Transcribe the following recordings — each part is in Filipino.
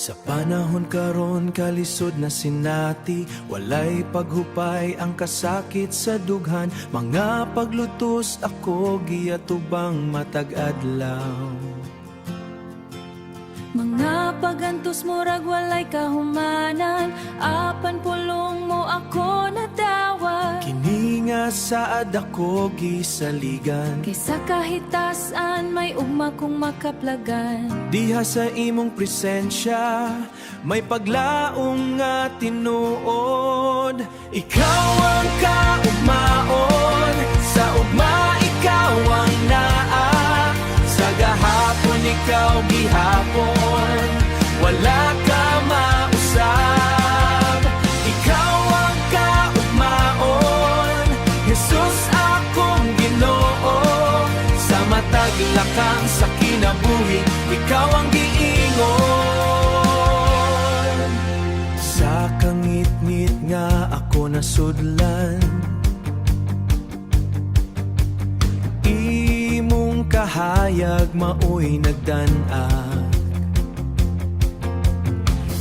Sa panahon karon kalisod na sinati, walay paghupay ang kasakit sa dughan. Mga paglutos ako giyatubang matag adlaw. Mga pagantos murag walay kahumanan, apan pulong mo ako nadawat. Kini nga saad ako gisaligan, Kaysa kahitasan may ugma kong makaplagan. diha sa imong presensya may paglaong nga tinuod. Ikaw ang kaugmaon, sa ugma ikaw ang naa. Sa gahapon ikaw gihapon, wala ka mausab. Ikaw ang kaugmaon, Jesus akong Ginoo. Sa matag lakang sa kinabuhi, ikaw ang giingon. Sa kangit-ngit nga ako nasudlan, imong kahayag maoy nagdanag.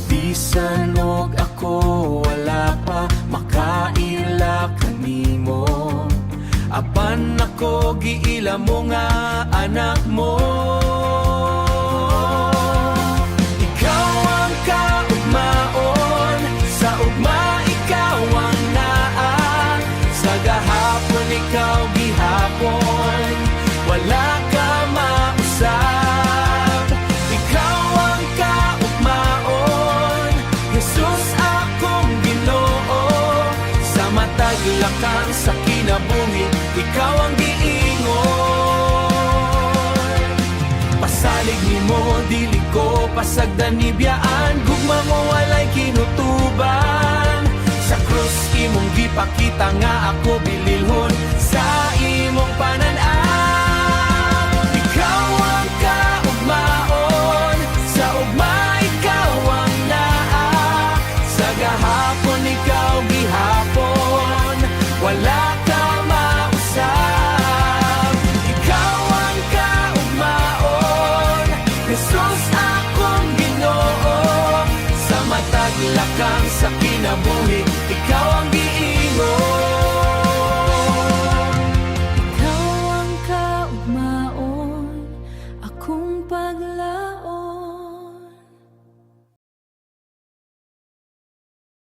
Bisan og ako wala pa makaila kanimo, apan ako giila mo nga anak mo. Ikaw ang kaugmaon, sa ugma ikaw ang naa. Sa gahapon ikaw gihapon, wala ka mausab. Ikaw ang kaugmaon, Jesus akong Ginoo. Sa matag lakang sa kinabuhi, ikaw ang giingon. Pasalig nimo dili ko pasagdan ni biyaan, gugma mo walay kinutuban. Sa krus imong gipakita nga ako bililhon sa imong panan-aw. Ikaw ang kaugmaon, sa ugma ikaw ang naa. Sa gahapon ikaw gihapon, wala ka mausab. Ikaw ang kaugmaon, Jesus akong Ginoo. Sa matag lakang sa kinabuhi, ikaw ang giingon.